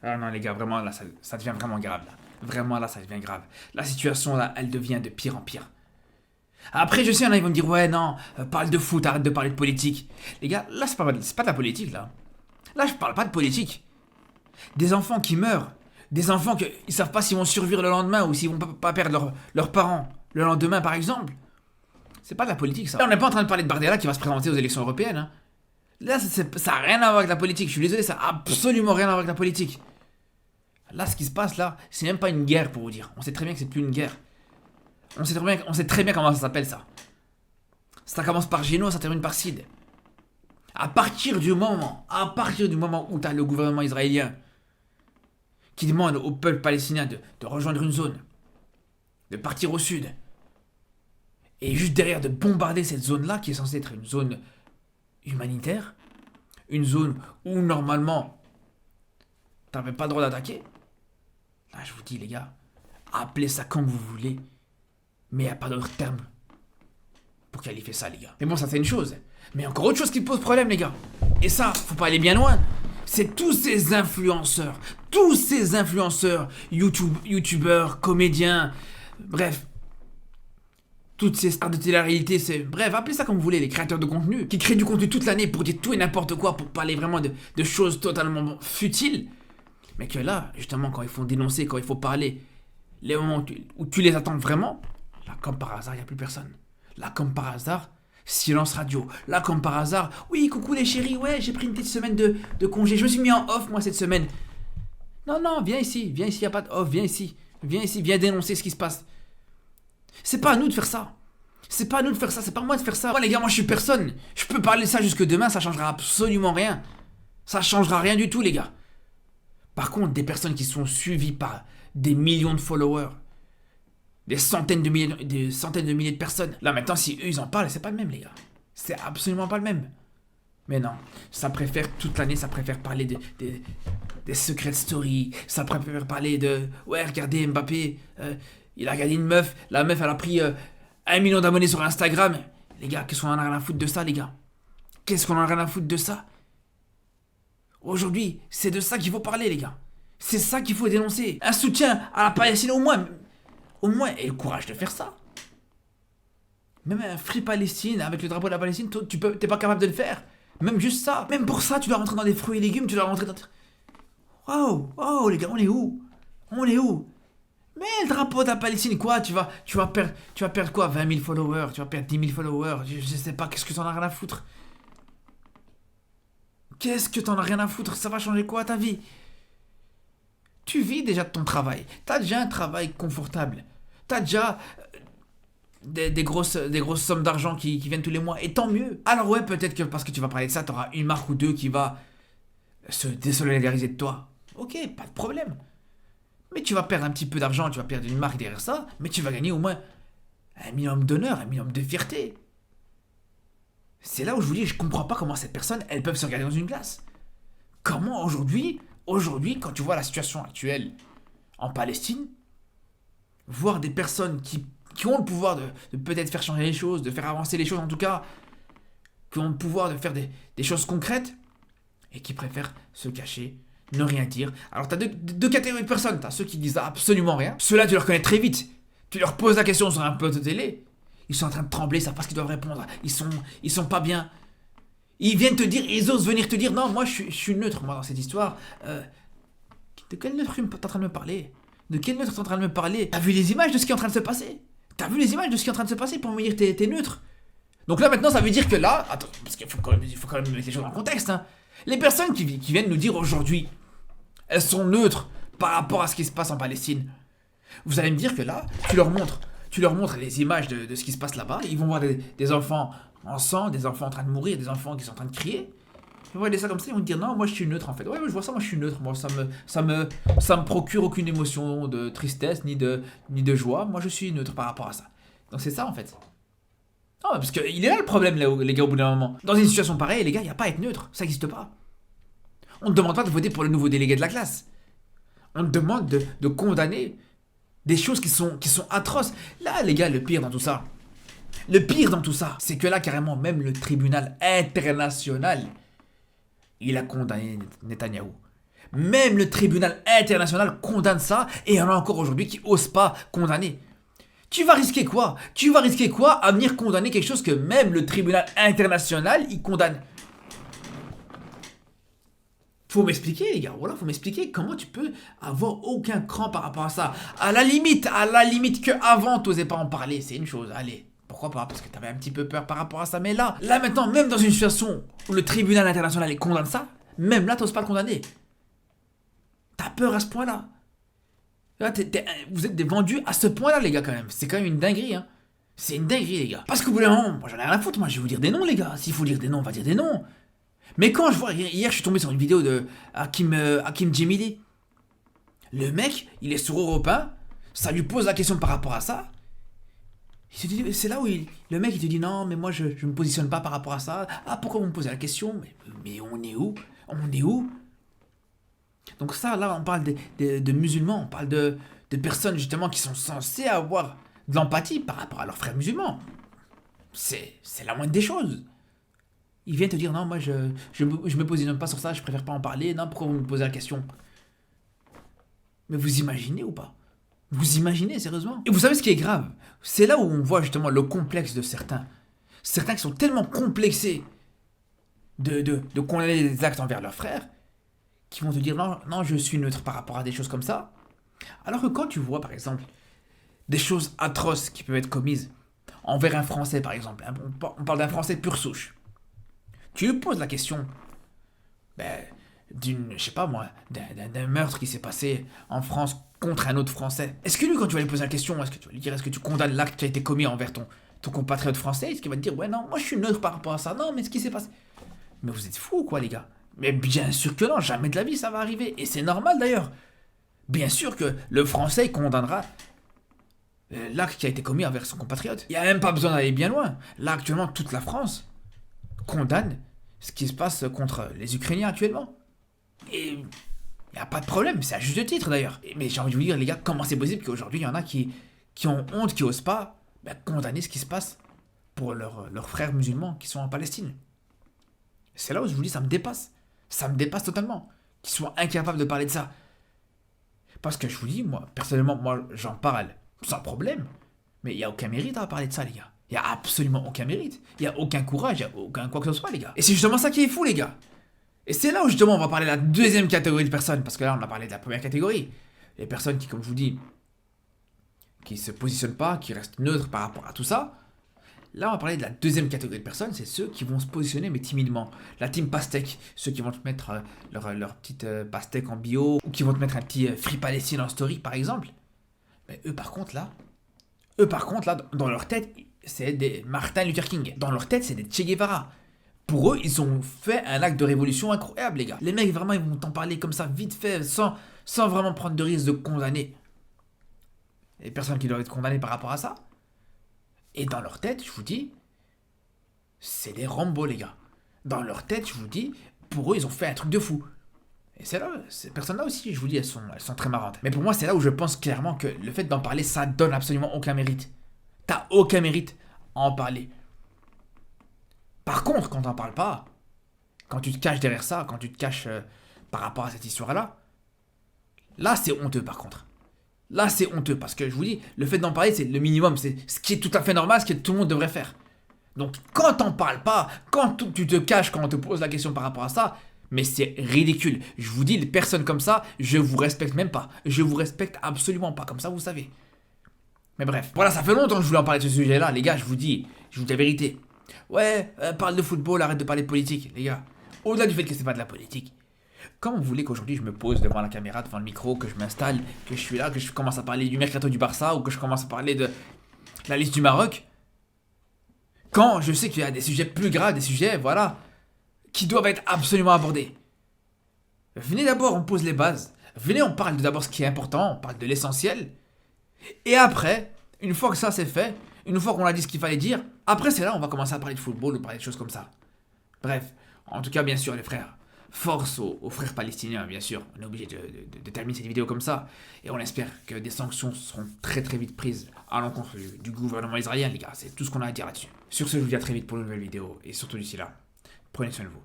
Ah non les gars, vraiment là, ça devient vraiment grave là. Vraiment là, ça devient grave. La situation là, elle devient de pire en pire. Après, je sais, il y en a, ils vont me dire, ouais, non, parle de foot, arrête de parler de politique. Les gars, là, c'est pas de la politique, là. Là, je parle pas de politique. Des enfants qui meurent. Des enfants qui ils savent pas s'ils vont survivre le lendemain ou s'ils vont pas perdre leurs parents le lendemain, par exemple. C'est pas de la politique, ça. Là, on n'est pas en train de parler de Bardella qui va se présenter aux élections européennes. Hein. Là, ça a rien à voir avec la politique. Je suis désolé, ça a absolument rien à voir avec la politique. Là, ce qui se passe, là, c'est même pas une guerre, pour vous dire. On sait très bien que c'est plus une guerre. On sait très bien comment ça s'appelle, ça. Ça commence par Géno, ça termine par Sid. À partir du moment où t'as le gouvernement israélien qui demande au peuple palestinien de rejoindre une zone, de partir au sud, et juste derrière de bombarder cette zone-là, qui est censée être une zone humanitaire, une zone où normalement t'avais pas le droit d'attaquer, là je vous dis les gars, appelez ça comme vous voulez, mais il n'y a pas d'autre terme pour qualifier ça les gars. Mais bon, ça c'est une chose. Mais encore autre chose qui pose problème les gars. Et ça, faut pas aller bien loin. C'est tous ces influenceurs, youtubeurs, comédiens, bref, toutes ces stars de télé-réalité, bref, appelez ça comme vous voulez, les créateurs de contenu, qui créent du contenu toute l'année pour dire tout et n'importe quoi, pour parler vraiment de choses totalement futiles, mais que là, justement, quand il faut dénoncer, quand il faut parler, les moments où tu les attends vraiment, là, comme par hasard, il n'y a plus personne. Là, comme par hasard, silence radio. Là, comme par hasard, oui, coucou les chéris, ouais, j'ai pris une petite semaine de congé, je me suis mis en off, moi, cette semaine. Non, viens ici, il n'y a pas de off, viens ici, viens dénoncer ce qui se passe. C'est pas à nous de faire ça. C'est pas à moi de faire ça. Moi, les gars, moi, je suis personne. Je peux parler de ça jusque demain, ça changera absolument rien. Ça changera rien du tout, les gars. Par contre, des personnes qui sont suivies par des millions de followers, des centaines de milliers de personnes. Là, maintenant, si eux, ils en parlent, c'est pas le même, les gars. C'est absolument pas le même. Mais non, ça préfère, toute l'année, ça préfère parler des secret stories. Ça préfère parler de... Ouais, regardez, Mbappé, il a regardé une meuf. La meuf, elle a pris 1 million d'abonnés sur Instagram. Les gars, qu'est-ce qu'on en a rien à foutre de ça, les gars? Qu'est-ce qu'on en a rien à foutre de ça? Aujourd'hui, c'est de ça qu'il faut parler, les gars. C'est ça qu'il faut dénoncer. Un soutien à la Palestine, au moins, aie le courage de faire ça. Même un Free Palestine avec le drapeau de la Palestine, t'es pas capable de le faire. Même juste ça. Même pour ça, tu dois rentrer dans des fruits et légumes, tu dois rentrer dans... Wow, les gars, on est où? Mais le drapeau de la Palestine, quoi? Tu vas perdre quoi? 20 000 followers, tu vas perdre 10 000 followers, je sais pas, qu'est-ce que t'en as rien à foutre? Ça va changer quoi à ta vie? Tu vis déjà de ton travail. T'as déjà un travail confortable. T'as déjà des grosses sommes d'argent qui viennent tous les mois. Et tant mieux. Alors ouais, peut-être que parce que tu vas parler de ça, t'auras une marque ou deux qui va se désolidariser de toi. Ok, pas de problème. Mais tu vas perdre un petit peu d'argent, tu vas perdre une marque derrière ça, mais tu vas gagner au moins un minimum d'honneur, un minimum de fierté. C'est là où je vous dis, je comprends pas comment ces personnes, elles peuvent se regarder dans une glace. Comment aujourd'hui, quand tu vois la situation actuelle en Palestine, voir des personnes qui ont le pouvoir de peut-être faire changer les choses, de faire avancer les choses en tout cas, qui ont le pouvoir de faire des choses concrètes, et qui préfèrent se cacher, ne rien dire. Alors t'as deux catégories de personnes. T'as ceux qui disent absolument rien. Ceux-là, tu les reconnais très vite. Tu leur poses la question sur un plateau de télé. Ils sont en train de trembler, ils savent pas ce qu'ils doivent répondre. Ils sont pas bien. Ils viennent te dire, ils osent venir te dire, non, moi je suis neutre, moi, dans cette histoire. De quel neutre t'es en train de me parler? T'as vu les images de ce qui est en train de se passer? Pour me dire t'es neutre? Donc là, maintenant, ça veut dire que là... Attends, parce qu'il faut quand même mettre les choses en contexte, hein. Les personnes qui viennent nous dire aujourd'hui, elles sont neutres par rapport à ce qui se passe en Palestine. Vous allez me dire que là, tu leur montres les images de ce qui se passe là-bas. Ils vont voir des enfants en sang, des enfants en train de mourir, des enfants qui sont en train de crier. Ils vont regarder ça comme ça, ils vont dire non, moi je suis neutre en fait. Ouais, je vois ça, moi je suis neutre. Moi ça me procure aucune émotion de tristesse ni de joie. Moi je suis neutre par rapport à ça. Donc c'est ça en fait. Non, parce qu'il est là le problème, les gars, au bout d'un moment. Dans une situation pareille, les gars, il n'y a pas à être neutre. Ça n'existe pas. On ne demande pas de voter pour le nouveau délégué de la classe. On te demande de condamner des choses qui sont atroces. Là, les gars, le pire dans tout ça, c'est que là, carrément, même le tribunal international, il a condamné Netanyahou. Même le tribunal international condamne ça, et il y en a encore aujourd'hui qui osent pas condamner. Tu vas risquer quoi? Tu vas risquer quoi à venir condamner quelque chose que même le tribunal international, il condamne? Faut m'expliquer, les gars. Voilà, faut m'expliquer comment tu peux avoir aucun cran par rapport à ça. À la limite que avant, t'osais pas en parler, c'est une chose. Allez, pourquoi pas? Parce que t'avais un petit peu peur par rapport à ça. Mais là maintenant, même dans une situation où le tribunal international il condamne ça, même là, t'oses pas le condamner. T'as peur à ce point-là. Là, vous êtes des vendus à ce point-là, les gars, quand même. C'est quand même une dinguerie, hein. C'est une dinguerie, les gars. Parce qu'au bout d'un moment, moi j'en ai rien à foutre, moi je vais vous dire des noms, les gars. S'il faut dire des noms, on va dire des noms. Mais quand je vois, hier je suis tombé sur une vidéo de Hakim Djemili. Le mec, il est sur Europe 1, ça lui pose la question par rapport à ça. C'est là où le mec il te dit non, mais moi je me positionne pas par rapport à ça. Ah, pourquoi vous me posez la question? Mais on est où? On est où? Donc ça, là, on parle de musulmans, on parle de personnes justement qui sont censées avoir de l'empathie par rapport à leurs frères musulmans. C'est la moindre des choses. Il vient te dire non, moi je me positionne pas sur ça, je préfère pas en parler. Non, pourquoi vous me posez la question? Mais vous imaginez ou pas? Vous imaginez sérieusement? Et vous savez ce qui est grave? C'est là où on voit justement le complexe de certains. Certains qui sont tellement complexés de condamner des actes envers leurs frères, qui vont te dire non, non, je suis neutre par rapport à des choses comme ça. Alors que quand tu vois par exemple des choses atroces qui peuvent être commises envers un Français par exemple, on parle d'un Français pure souche, tu lui poses la question je sais pas moi, d'un meurtre qui s'est passé en France contre un autre Français. Est-ce que lui, quand tu vas lui poser la question, est-ce que tu vas lui dire, est-ce que tu condamnes l'acte qui a été commis envers ton compatriote français? Est-ce qu'il va te dire, ouais, non, moi je suis neutre par rapport à ça, non, mais ce qui s'est passé. Mais vous êtes fous, quoi, les gars? Mais bien sûr que non, jamais de la vie ça va arriver. Et c'est normal d'ailleurs. Bien sûr que le Français condamnera l'acte qui a été commis envers son compatriote. Il n'y a même pas besoin d'aller bien loin. Là, actuellement, toute la France condamne ce qui se passe contre les Ukrainiens actuellement. Et il n'y a pas de problème, c'est à juste titre d'ailleurs. Mais j'ai envie de vous dire, les gars, comment c'est possible qu'aujourd'hui, il y en a qui ont honte, qui osent pas condamner ce qui se passe pour leurs frères musulmans qui sont en Palestine. C'est là où je vous dis, ça me dépasse. Ça me dépasse totalement. Qu'ils soient incapables de parler de ça. Parce que je vous dis, moi, personnellement, moi, j'en parle sans problème. Mais il n'y a aucun mérite à parler de ça, les gars. Il n'y a absolument aucun mérite. Il n'y a aucun courage, il n'y a aucun quoi que ce soit, les gars. Et c'est justement ça qui est fou, les gars. Et c'est là où justement on va parler de la deuxième catégorie de personnes. Parce que là, on a parlé de la première catégorie. Les personnes qui, comme je vous dis, qui se positionnent pas, qui restent neutres par rapport à tout ça. Là, on va parler de la deuxième catégorie de personnes, c'est ceux qui vont se positionner, mais timidement. La team pastèque, ceux qui vont te mettre leur petite pastèque en bio, ou qui vont te mettre un petit Free Palestine en story, par exemple. Mais eux, par contre, là, dans leur tête, c'est des Martin Luther King. Dans leur tête, c'est des Che Guevara. Pour eux, ils ont fait un acte de révolution incroyable, les gars. Les mecs, vraiment, ils vont t'en parler comme ça, vite fait, sans vraiment prendre de risque de condamner les personnes qui doivent être condamnées par rapport à ça. Et dans leur tête, je vous dis, c'est des Rambo, les gars. Dans leur tête, je vous dis, pour eux, ils ont fait un truc de fou. Et c'est là, ces personnes-là aussi, je vous dis, elles sont très marrantes. Mais pour moi, c'est là où je pense clairement que le fait d'en parler, ça donne absolument aucun mérite. T'as aucun mérite à en parler. Par contre, quand t'en parles pas, quand tu te caches derrière ça, quand tu te caches par rapport à cette histoire-là, là, c'est honteux, par contre. Là, c'est honteux, parce que je vous dis, le fait d'en parler, c'est le minimum, c'est ce qui est tout à fait normal, ce que tout le monde devrait faire. Donc, quand t'en parles pas, quand tu te caches, quand on te pose la question par rapport à ça, mais c'est ridicule. Je vous dis, les personnes comme ça, je vous respecte même pas. Je vous respecte absolument pas, comme ça, vous savez. Mais bref, voilà, ça fait longtemps que je voulais en parler de ce sujet-là, les gars, je vous dis la vérité. Ouais, parle de football, arrête de parler de politique, les gars. Au-delà du fait que c'est pas de la politique, quand vous voulez qu'aujourd'hui je me pose devant la caméra, devant le micro, que je m'installe, que je suis là, que je commence à parler du mercato du Barça ou que je commence à parler de la liste du Maroc, quand je sais qu'il y a des sujets plus graves, des sujets, voilà, qui doivent être absolument abordés. Venez d'abord, on pose les bases. Venez, on parle d'abord ce qui est important, on parle de l'essentiel. Et après, une fois que ça c'est fait, une fois qu'on a dit ce qu'il fallait dire, après c'est là on va commencer à parler de football ou parler de choses comme ça. Bref, en tout cas bien sûr les frères, force aux frères palestiniens bien sûr, on est obligé de terminer cette vidéo comme ça, et on espère que des sanctions seront très très vite prises à l'encontre du gouvernement israélien les gars, c'est tout ce qu'on a à dire là-dessus. Sur ce, je vous dis à très vite pour une nouvelle vidéo, et surtout d'ici là, prenez soin de vous.